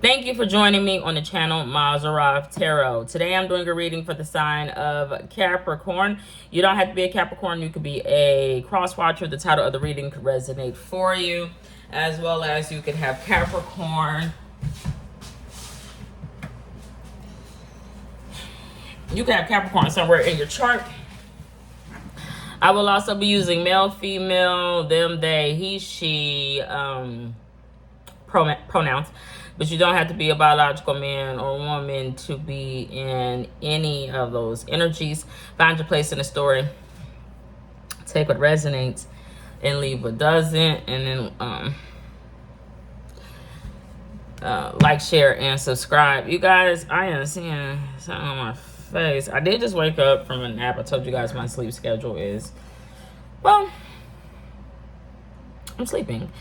Thank you for joining me on the channel Mazarov Tarot. Today I'm doing a reading for the sign of Capricorn. You don't have to be a Capricorn. You could be a cross watcher. The title of the reading could resonate for you, as well as you could have Capricorn. You can have Capricorn somewhere in your chart. I will also be using male, female, them, they, he, she pronouns. But you don't have to be a biological man or woman to be in any of those energies. Find your place in the story. Take what resonates and leave what doesn't. And then like, share, and subscribe. You guys, I am seeing something on my face. I did just wake up from a nap. I told you guys my sleep schedule is, well, I'm sleeping.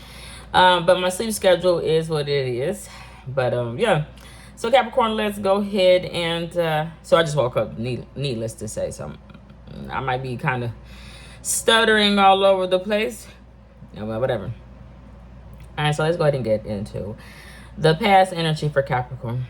But my sleep schedule is what it is. But yeah, so Capricorn, let's go ahead and so I just woke up, needless to say, so I might be kind of stuttering all over the place. Well, whatever. All right, so let's go ahead and get into the past energy for Capricorn.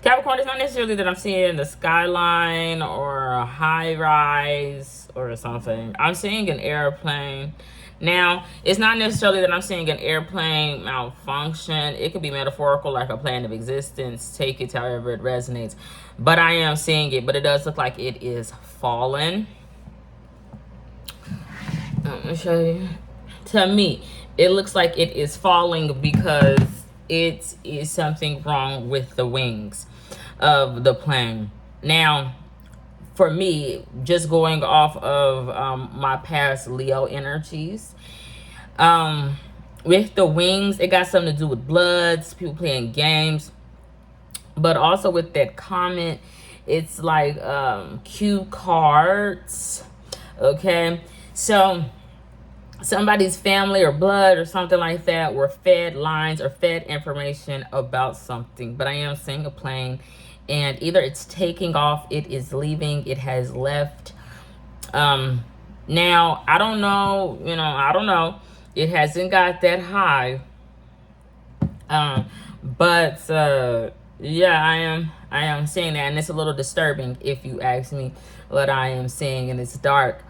Capricorn, it's not necessarily that I'm seeing the skyline or a high rise or something. I'm seeing an airplane. Now, it's not necessarily that I'm seeing an airplane malfunction. It could be metaphorical, like a plane of existence. Take it however it resonates. But I am seeing it, but it does look like it is fallen. Let me show you. To me, it looks like it is falling because it is something wrong with the wings of the plane. Now, for me, just going off of my past Leo energies, with the wings, it got something to do with bloods, people playing games, but also with that comment, it's like cue cards. Okay, so somebody's family or blood or something like that were fed lines or fed information about something. But I am seeing a plane, and either it's taking off, it is leaving, it has left. Now, I don't know, I don't know. It hasn't got that high. But yeah, I am seeing that, and it's a little disturbing if you ask me what I am seeing. And it's dark.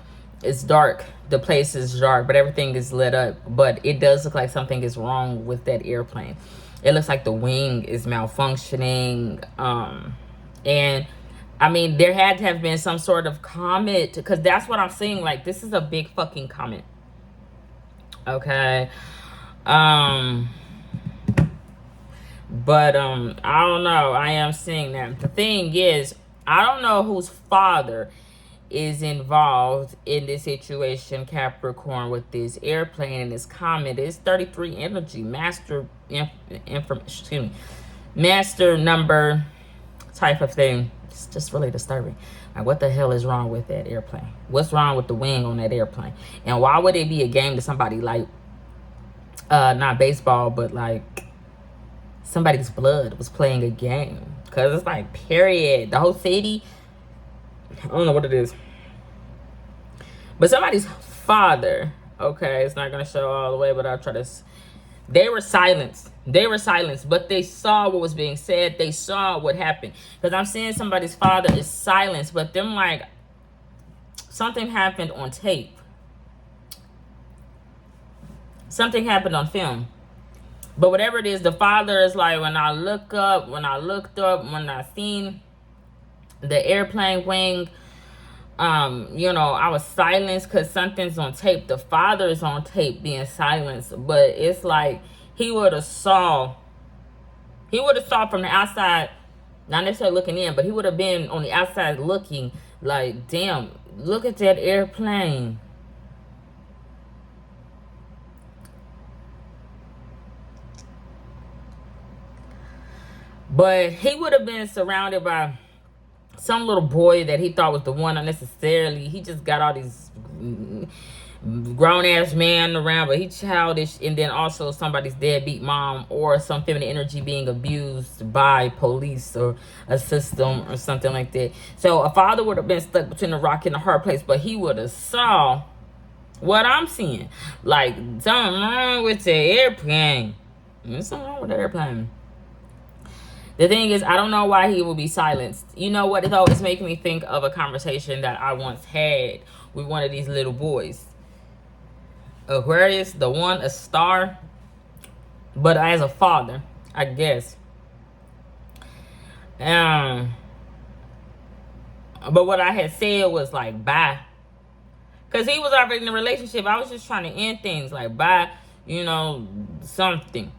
It's dark. The place is dark, but everything is lit up. But it does look like something is wrong with that airplane. It looks like the wing is malfunctioning. And I mean, there had to have been some sort of comet, because that's what I'm seeing. Like, this is a big fucking comet. Okay. But I don't know. I am seeing that. The thing is, I don't know whose father is involved in this situation, Capricorn, with this airplane and this comet. It's 33 energy, master master number type of thing. It's just really disturbing. Like, what the hell is wrong with that airplane? What's wrong with the wing on that airplane? And why would it be a game to somebody like not baseball, but like somebody's blood was playing a game? Because it's like, period, the whole city, I don't know what it is. But somebody's father, okay, it's not going to show all the way, but I'll try to. They were silenced. They were silenced, but they saw what was being said. They saw what happened. Because I'm seeing somebody's father is silenced, but them like, something happened on tape. Something happened on film. But whatever it is, the father is like, when I looked up, when I seen the airplane wing, I was silenced because something's on tape. The father is on tape being silenced, but it's like he would have saw from the outside, not necessarily looking in, but he would have been on the outside looking like, damn, look at that airplane. But he would have been surrounded by some little boy that he thought was the one. Unnecessarily, he just got all these grown-ass man around, but he childish. And then also somebody's deadbeat mom or some feminine energy being abused by police or a system or something like that. So a father would have been stuck between a rock and a hard place, but he would have what I'm seeing. Like, something wrong with the airplane. There's something wrong with the airplane. The thing is, I don't know why he will be silenced. You know what, though? It's making me think of a conversation that I once had with one of these little boys. Aquarius, the one, a star, but as a father, I guess. But what I had said was like, bye. Because he was already in a relationship. I was just trying to end things. Like, bye, you know, something.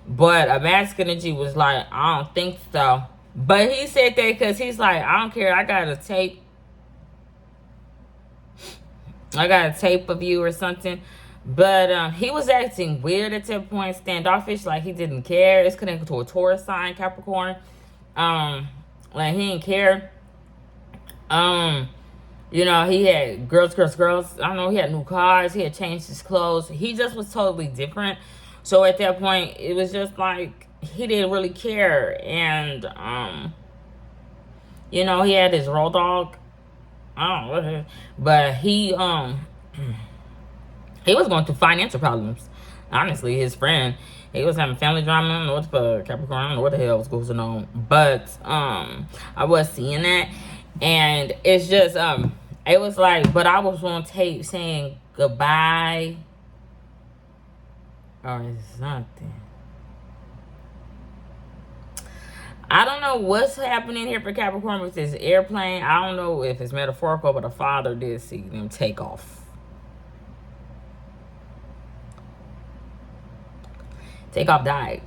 But a masculine energy was like, I don't think so. But he said that because he's like, I don't care. I got a tape. I got a tape of you or something. But he was acting weird at that point, standoffish, like he didn't care. It's connected to a Taurus sign, Capricorn. Like he didn't care. You know, he had girls. I don't know, he had new cars. He had changed his clothes. He just was totally different. So at that point, it was just like he didn't really care. And, you know, he had his road dog. I don't know what it is. But he was going through financial problems. Honestly, his friend, he was having family drama. I don't know what the Capricorn. I don't know what the hell was going on. But I was seeing that. And it's just, it was like, but I was on tape saying goodbye or something. I don't know what's happening here for Capricorn with this airplane. I don't know if it's metaphorical, but a father did see them take off. Takeoff died,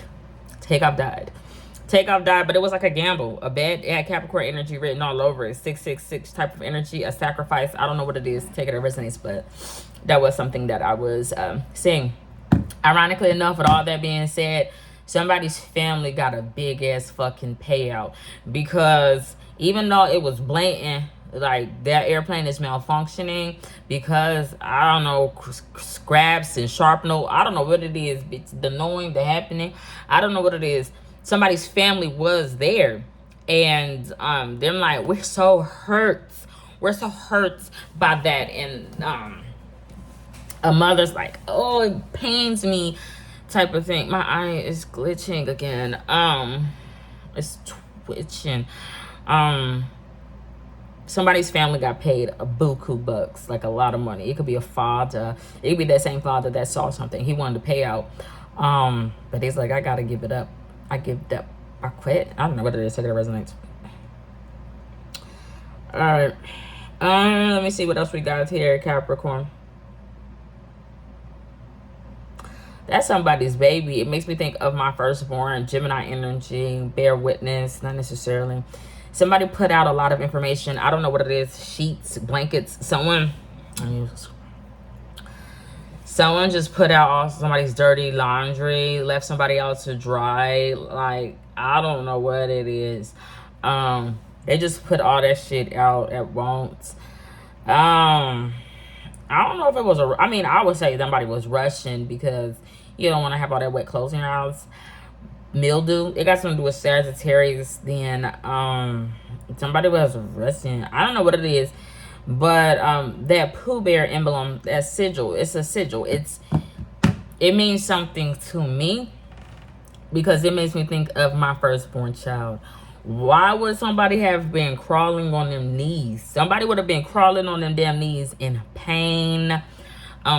but it was like a gamble. A bad, it had Capricorn energy written all over it. 666 type of energy, a sacrifice. I don't know what it is. Take it or resonates, but that was something that I was seeing. Ironically enough, with all that being said, somebody's family got a big ass fucking payout, because even though it was blatant, like that airplane is malfunctioning because I don't know, scraps and sharpener. I don't know what it is. It's the knowing, the happening. I don't know what it is. Somebody's family was there, and they're like, we're so hurt by that. And a mother's like, oh, it pains me, type of thing. My eye is glitching again. It's twitching. Somebody's family got paid a buku bucks, like a lot of money. It could be a father. It could be that same father that saw something. He wanted to pay out. But he's like, I gotta give it up. I give it up. I quit. I don't know what it is. Take it, it resonates. All right. Let me see what else we got here, Capricorn. That's somebody's baby. It makes me think of my firstborn, Gemini energy, bear witness, not necessarily. Somebody put out a lot of information. I don't know what it is. Sheets, blankets. Someone just put out all somebody's dirty laundry, left somebody else to dry. Like, I don't know what it is. They just put all that shit out at once. I don't know if it was I would say somebody was rushing, because you don't want to have all that wet clothes in your house. Mildew. It got something to do with Sagittarius. Then somebody was rushing. I don't know what it is. But that Pooh Bear emblem, that sigil, it's a sigil. It means something to me, because it makes me think of my firstborn child. Why would somebody have been crawling on them knees? Somebody would have been crawling on them damn knees in pain,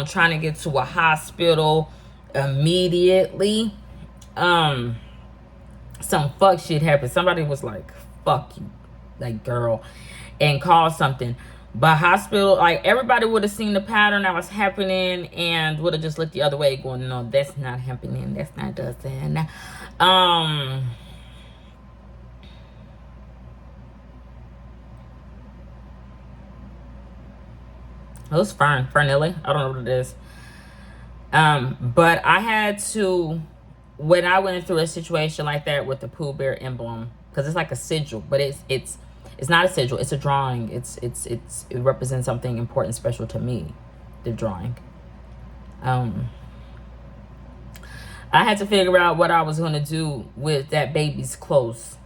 trying to get to a hospital immediately. Some fuck shit happened. Somebody was like, fuck you, like, girl, and called something. But hospital, like, everybody would have seen the pattern that was happening and would have just looked the other way, going, no, that's not happening. That's not doing. It was Fernilly. I don't know what it is. But I had to, when I went through a situation like that with the Pooh Bear emblem, because it's like a sigil, but it's not a sigil. It's a drawing. It represents something important, special to me. The drawing. I had to figure out what I was gonna do with that baby's clothes,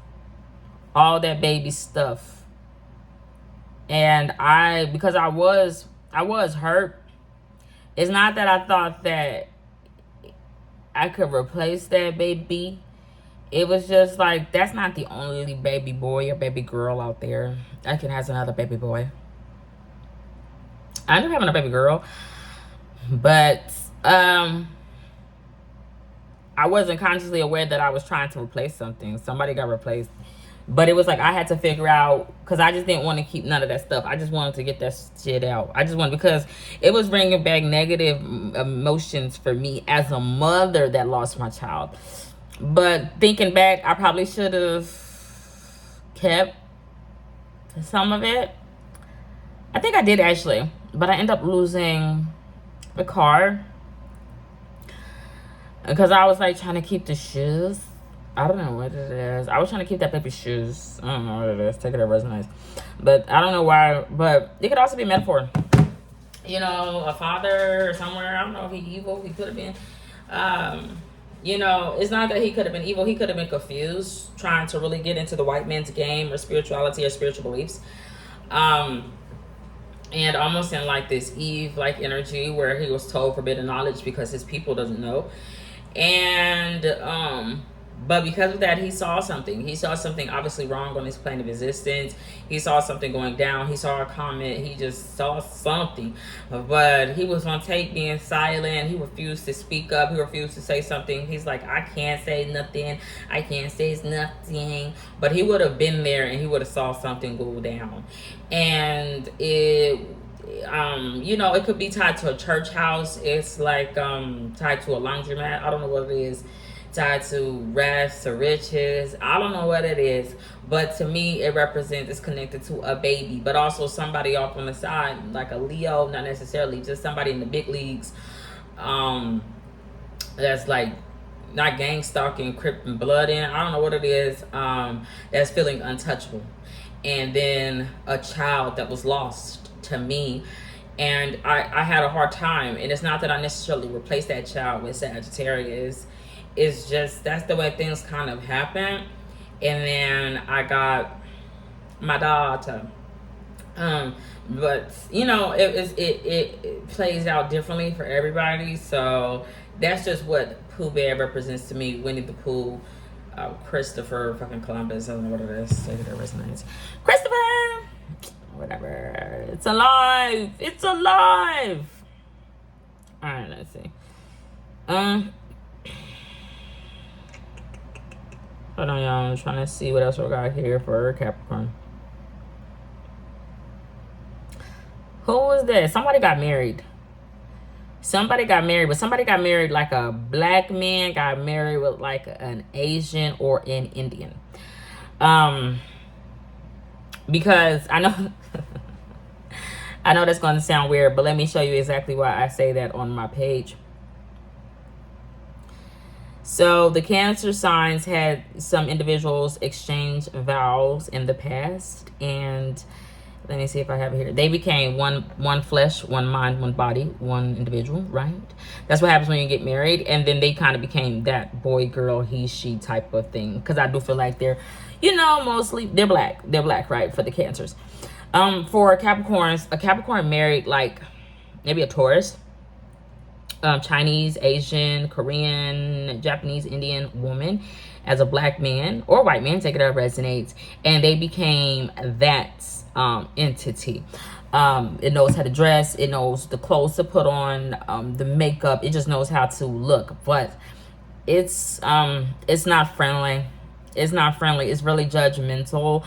all that baby stuff, and because I was hurt. It's not that I thought that I could replace that baby. It was just like, that's not the only baby boy or baby girl out there. I can have another baby boy. I ended up having a baby girl, but I wasn't consciously aware that I was trying to replace something. Somebody got replaced. But it was like I had to figure out, because I just didn't want to keep none of that stuff. I just wanted to get that shit out. I just wanted, because it was bringing back negative emotions for me as a mother that lost my child. But thinking back, I probably should have kept some of it. I think I did actually, but I ended up losing the car because I was like trying to keep the shoes. I don't know what it is. I was trying to keep that baby's shoes. I don't know what it is. Take it over as nice. But I don't know why. But it could also be a metaphor. You know, a father somewhere. I don't know if he's evil. He could have been. You know, it's not that he could have been evil. He could have been confused, trying to really get into the white man's game or spirituality or spiritual beliefs. And almost in like this Eve-like energy where he was told forbidden knowledge because his people doesn't know. And but because of that, he saw something. He saw something obviously wrong on his plane of existence. He saw something going down. He saw a comment. He just saw something. But he was on tape being silent. He refused to speak up. He refused to say something. He's like, I can't say nothing. I can't say nothing. But he would have been there and he would have saw something go down. And it... you know, it could be tied to a church house. It's like tied to a laundromat. I don't know what it is. Tied to rest, to riches. I don't know what it is. But to me, it represents, it's connected to a baby. But also somebody off on the side, like a Leo, not necessarily, just somebody in the big leagues. That's like not gang stalking, cripping blood in. I don't know what it is. That's feeling untouchable. And then a child that was lost to me, and I had a hard time. And it's not that I necessarily replaced that child with Sagittarius. It's just that's the way things kind of happen. And then I got my daughter, but you know, it plays out differently for everybody. So that's just what Pooh Bear represents to me. Winnie the Pooh, Christopher fucking Columbus, I don't know what it is. It resonates. Christopher, whatever. It's alive. It's alive. All right, let's see. Hold on, y'all. I'm trying to see what else we got here for Capricorn. Who was that? Somebody got married. Somebody got married, but somebody got married like a black man got married with like an Asian or an Indian. Because I know I know that's going to sound weird, but let me show you exactly why I say that on my page. So the Cancer signs had some individuals exchange vows in the past, and let me see if I have it here. They became one flesh, one mind, one body, one individual, right? That's what happens when you get married. And then they kind of became that boy, girl, he, she type of thing. Because I do feel like they're, you know, mostly, they're black. They're black, right, for the Cancers. For Capricorns, a Capricorn married like maybe a Taurus, Chinese, Asian, Korean, Japanese, Indian woman as a black man or white man, take it as resonates, and they became that entity. It knows how to dress, it knows the clothes to put on, the makeup, it just knows how to look, but it's not friendly. It's not friendly. It's really judgmental,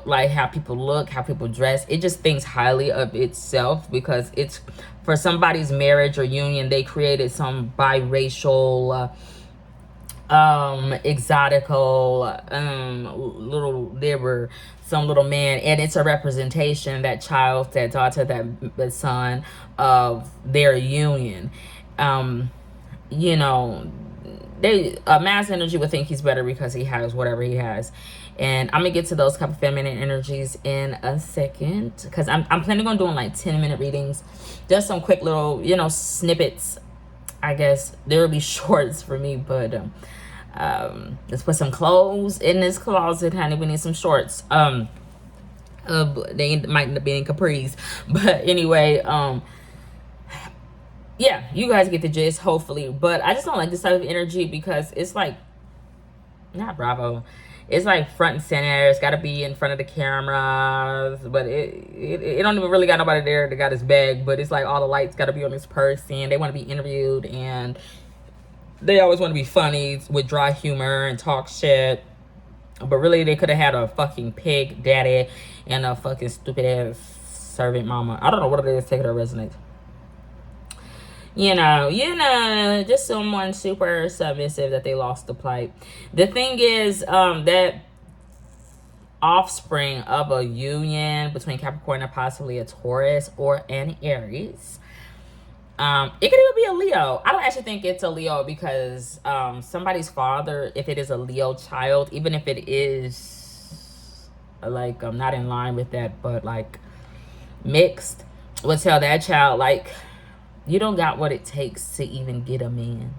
like how people look, how people dress. It just thinks highly of itself because it's for somebody's marriage or union. They created some biracial, exotical, there were some little man, and it's a representation, that child, that daughter, that son of their union. You know, mass energy would think he's better because he has whatever he has. And I'm gonna get to those couple feminine energies in a second, because I'm planning on doing like 10-minute readings, just some quick little, you know, snippets. I guess there will be shorts for me, but let's put some clothes in this closet, honey. We need some shorts. They might be in capris, but anyway, yeah, you guys get the gist, hopefully. But I just don't like this type of energy because it's like, not Bravo. It's like front and center. It's got to be in front of the cameras, but it don't even really got nobody there that got his bag. But it's like all the lights got to be on this person. They want to be interviewed, and they always want to be funny with dry humor and talk shit. But really, they could have had a fucking pig daddy and a fucking stupid ass servant mama. I don't know what it is. Take it or resonate. Just someone super submissive that they lost the plight. The thing is, that offspring of a union between Capricorn and possibly a Taurus or an Aries. It could even be a Leo. I don't actually think it's a Leo because somebody's father, if it is a Leo child, even if it is like not in line with that, but like mixed, would tell that child like, you don't got what it takes to even get a man.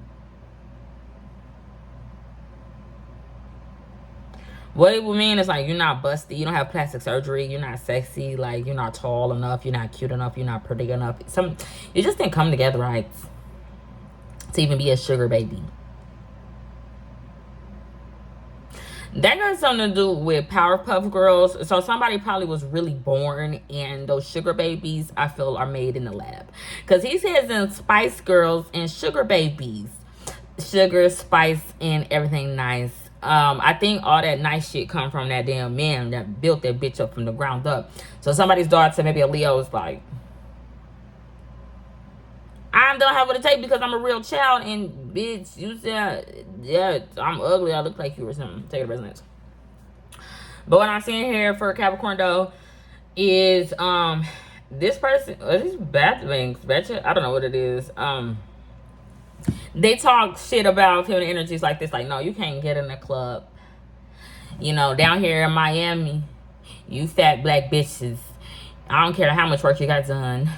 What it would mean is like, you're not busty, you don't have plastic surgery, you're not sexy, like you're not tall enough, you're not cute enough, you're not pretty enough. You just didn't come together right to even be a sugar baby. That got something to do with Powerpuff Girls. So somebody probably was really born, and those sugar babies, I feel, are made in the lab. Because he says in Spice Girls and sugar babies, sugar, spice, and everything nice. I think all that nice shit come from that damn man that built that bitch up from the ground up. So somebody's daughter, maybe a Leo, is like, I don't have what it takes because I'm a real child, and bitch, you said, yeah, I'm ugly, I look like you or something. Take it resonance. But what I'm seeing here for Capricorn though is this person, these bad things, I don't know what it is. They talk shit about feminine energies like this, like, no, you can't get in the club. Down here in Miami, you fat black bitches, I don't care how much work you got done,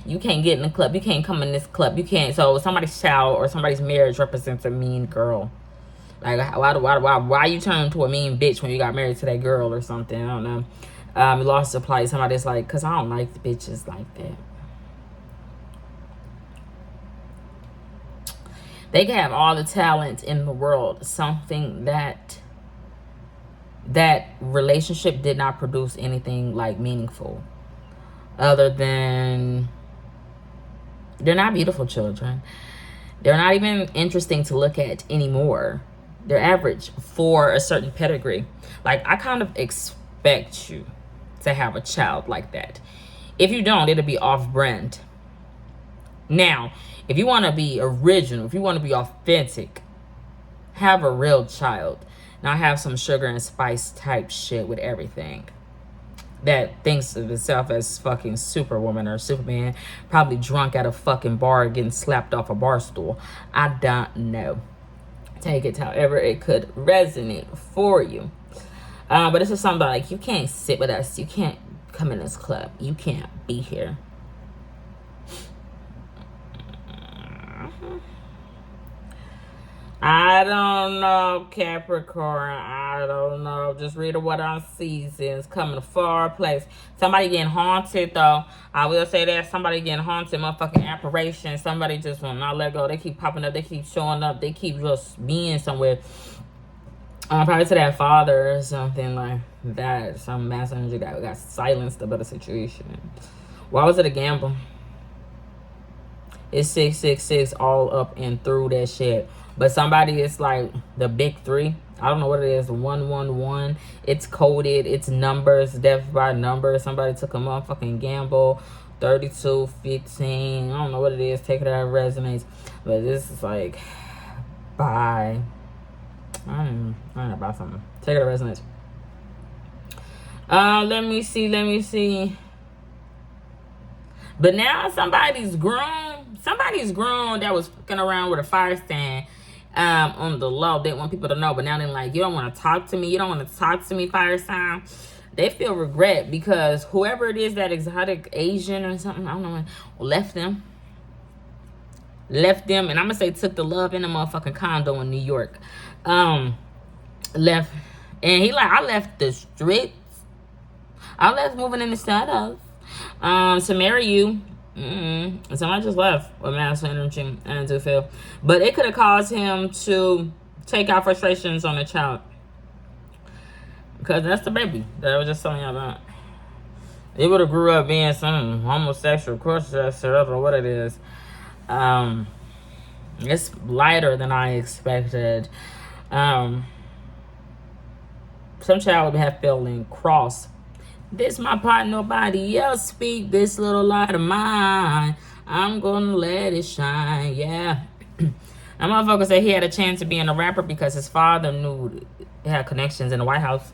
you can't get in the club, you can't come in this club, you can't. So somebody's child or somebody's marriage represents a mean girl. Like, why you turn to a mean bitch when you got married to that girl or something? I don't know. You lost the plight. Somebody's like, because I don't like the bitches like that. They can have all the talent in the world. Something that relationship did not produce anything like meaningful. Other than they're not beautiful children. They're not even interesting to look at anymore. They're average for a certain pedigree. Like, I kind of expect you to have a child like that. If you don't, it'll be off-brand. Now, if you want to be original, if you want to be authentic, have a real child. Not have some sugar and spice type shit with everything. That thinks of itself as fucking Superwoman or Superman. Probably drunk at a fucking bar getting slapped off a bar stool. I don't know. Take it however it could resonate for you. But this is something like, you can't sit with us. You can't come in this club. You can't be here. I don't know, Capricorn. I don't know. Just read what I see. It's coming a far place. Somebody getting haunted, though. I will say that. Somebody getting haunted. Motherfucking apparition. Somebody just will not let go. They keep popping up. They keep showing up. They keep just being somewhere. Probably to that father or something like that. Some mass energy that got silenced about a situation. Why was it a gamble? It's 666 all up and through that shit. But somebody is like the big three. I don't know what it is. 111. It's coded. It's numbers. Death by number. Somebody took a motherfucking gamble. 32, 15. I don't know what it is. Take it out of resonates. But this is like, bye. I don't know about something. Take it out of resonates. Let me see. But now somebody's grown. Somebody's grown that was fucking around with a fire stand on the low. They want people to know. But now they're like, you don't want to talk to me. You don't want to talk to me, fire sign. They feel regret because whoever it is, that exotic Asian or something, I don't know, left them. And I'm going to say took the love in a motherfucking condo in New York. Left. And he like, I left the streets. I left moving in the shadows. To marry you. Somebody just left with masculine energy, and I do feel. But it could have caused him to take out frustrations on the child. Because that's the baby that I was just telling you about. It would have grew up being some homosexual cross-dresser, I don't know what it is. It's lighter than I expected. Some child would have feeling cross. This my part, nobody else speak. This little light of mine, I'm gonna let it shine. Yeah. That motherfucker said he had a chance of being a rapper because his father knew he had connections in the White House.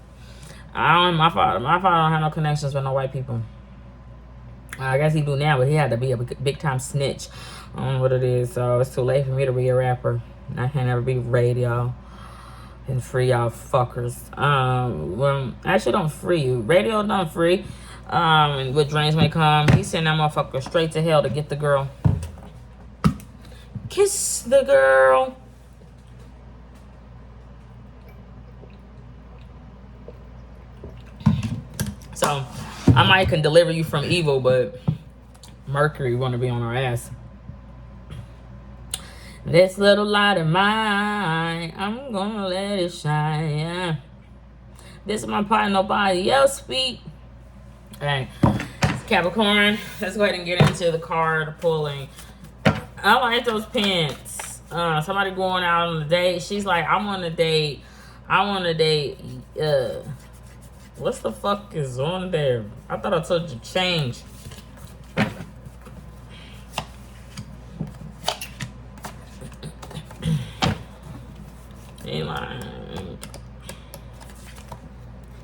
My father don't have no connections with no white people. I guess he do now, but he had to be a big time snitch on what it is. So it's too late for me to be a rapper. I can't ever be radio and free y'all fuckers. Well, actually don't free you. Radio don't free. And what dreams may come. He sent that motherfucker straight to hell to get the girl. Kiss the girl. So I might can deliver you from evil, but Mercury want to be on our ass. This little light of mine, I'm gonna let it shine. Yeah. This is my part, nobody else speak. Alright, Capricorn. Let's go ahead and get into the card pulling. I like those pants. Somebody going out on a date. She's like, I want to date. What's the fuck is on there? I thought I told you change.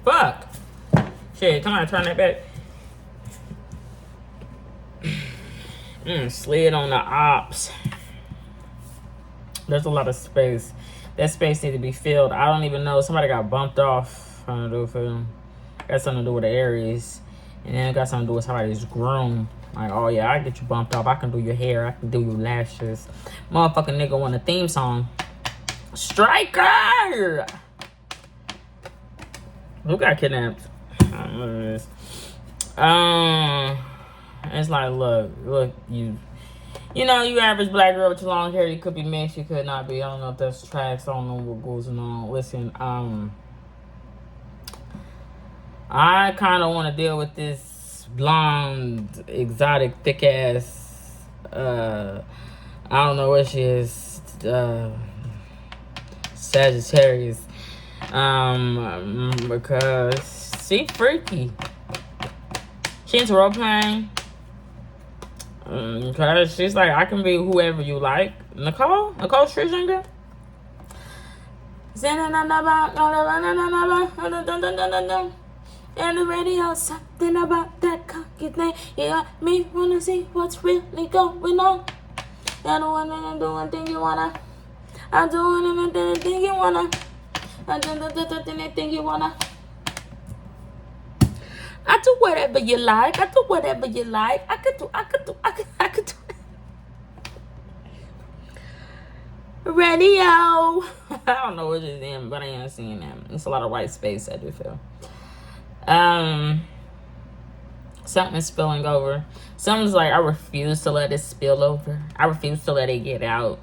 Fuck. Shit, come on, turn that back. Slid on the ops. There's a lot of space. That space need to be filled. I don't even know. Somebody got bumped off. Got something to do with the Aries. And then it got something to do with somebody's groom. Like, oh yeah, I get you bumped off. I can do your hair. I can do your lashes. Motherfucking nigga want a theme song. Striker! Who got kidnapped? I don't know what it is. It's like, look, you know, you average black girl with your long hair, you could be mixed, you could not be. I don't know if that's tracks, I don't know what goes on. Listen, I kind of want to deal with this blonde, exotic, thick ass, I don't know what she is, Sagittarius, because she freaky. She into role playing. Because she's like, I can be whoever you like. Nicole Scherzinger. And the radio, something about that cocky thing. You got me wanna see what's really going on. I don't wanna do anything you wanna. I'm doing anything you wanna. I do anything you wanna. I do whatever you like. I do whatever you like. I could do. Radio. I don't know what it's in, but I ain't seeing that. It's a lot of white space, I do feel. Something is spilling over. Something's like, I refuse to let it spill over. I refuse to let it get out.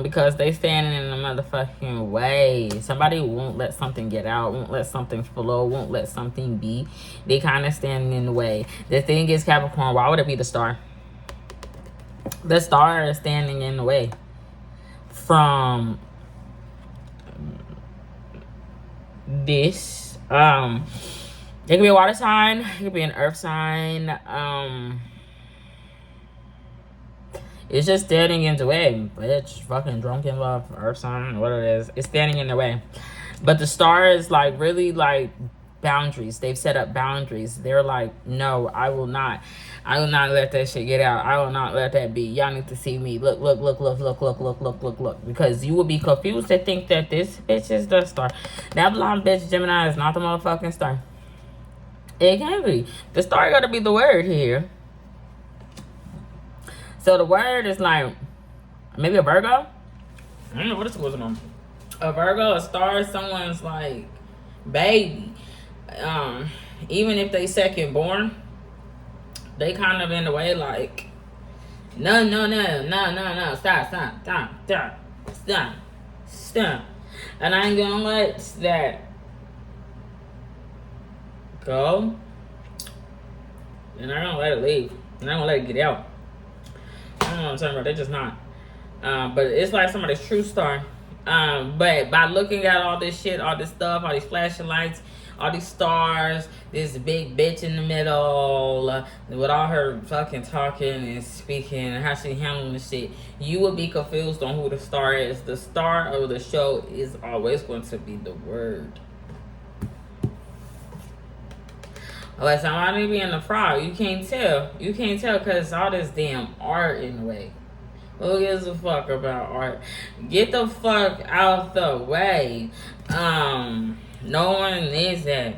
Because they standing in the motherfucking way. Somebody won't let something get out, won't let something flow, won't let something be. They kind of standing in the way. The thing is, Capricorn, why would it be the star? The star is standing in the way from this. It could be a water sign, it could be an earth sign. It's just standing in the way. Bitch, fucking drunken love, earth sign, what it is. It's standing in the way. But the star is like really like boundaries. They've set up boundaries. They're like, no, I will not let that shit get out. I will not let that be. Y'all need to see me. Look. Because you will be confused to think that this bitch is the star. That blonde bitch Gemini is not the motherfucking star. It can't be. The star gotta be the word here. So the word is like, maybe a Virgo? I don't know what is going on. A Virgo, a star, someone's like, baby. Even if they second born, they kind of in the way like, no, stop. And I ain't gonna let that go. And I'm gonna let it leave. And I'm gonna let it get out. I don't know what I'm talking about. They're just not. But it's like somebody's true star. But by looking at all this shit, all this stuff, all these flashing lights, all these stars, this big bitch in the middle, with all her fucking talking and speaking and how she handling the shit, you will be confused on who the star is. The star of the show is always going to be the word. Like somebody being a fraud, you can't tell. You can't tell because all this damn art in the way. Who gives a fuck about art? Get the fuck out the way. No one needs that.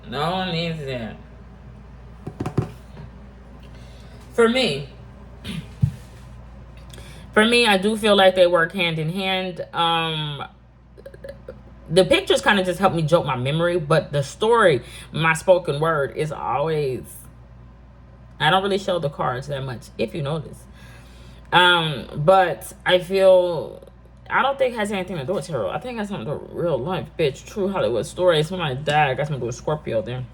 No one needs that. For me, I do feel like they work hand in hand. The pictures kind of just help me jolt my memory, but the story, my spoken word, is always... I don't really show the cards that much, if you notice. But I feel... I don't think it has anything to do with tarot. I think it has something to do with real life, bitch. True Hollywood story. Somebody died. Got something to do with Scorpio there.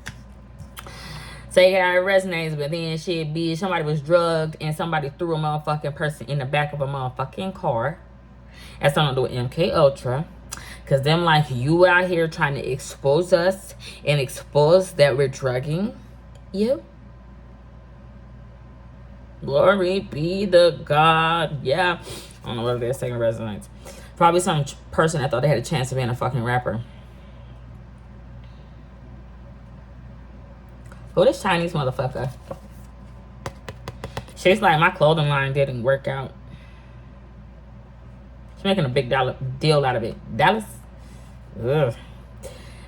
So yeah, it resonates, but then shit, bitch, somebody was drugged and somebody threw a motherfucking person in the back of a motherfucking car. That's something to do with MK Ultra. Because them like, you out here trying to expose us and expose that we're drugging you. Glory be to God. Yeah. I don't know whether they're saying resonates. Probably some person that thought they had a chance of being a fucking rapper. Who this Chinese motherfucker? She's like, my clothing line didn't work out. She's making a big deal out of it. Dallas? Ugh.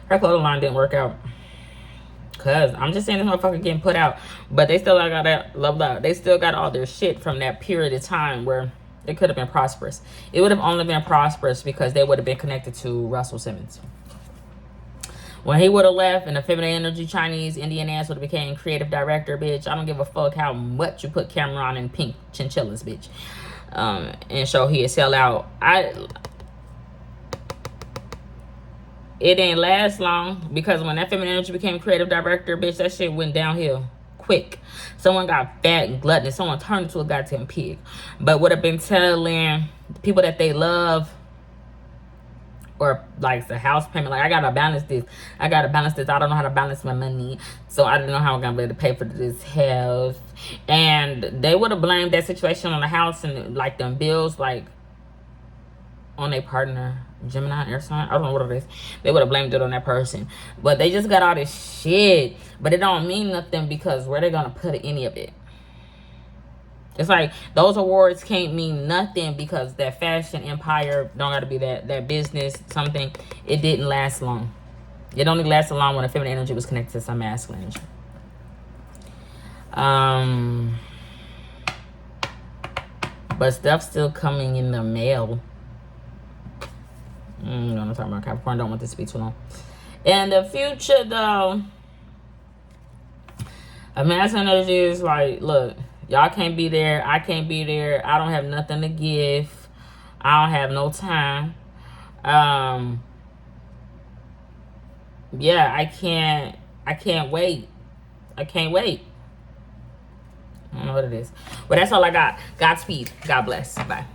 Her clothing line didn't work out. Cause I'm just saying this motherfucker getting put out. But they still got that love. They still got all their shit from that period of time where it could have been prosperous. It would have only been prosperous because they would have been connected to Russell Simmons. When he would have left and the feminine energy Chinese Indian ass would have became creative director, bitch. I don't give a fuck how much you put Cameron in pink chinchillas, bitch. And so he'd sell out. It didn't last long because when that feminine energy became creative director, bitch, that shit went downhill quick. Someone got fat and gluttonous. Someone turned into a goddamn pig. But would have been telling people that they love, or like the house payment, like I gotta balance this. I don't know how to balance my money, so I don't know how I'm gonna be able to pay for this house. And they would have blamed that situation on the house and like them bills, like on their partner, Gemini or something. I don't know what it is. They would have blamed it on that person. But they just got all this shit. But it don't mean nothing because where they gonna put any of it? It's like those awards can't mean nothing because that fashion empire don't gotta be that business something. It didn't last long. It only lasted long when the feminine energy was connected to some masculine energy. But stuff's still coming in the mail. I'm gonna talk about Capricorn. Don't want this to be too long. In the future, though, a masculine energy is like, look, y'all can't be there. I can't be there. I don't have nothing to give. I don't have no time. Yeah, I can't wait. I can't wait. I don't know what it is. But that's all I got. Godspeed. God bless. Bye.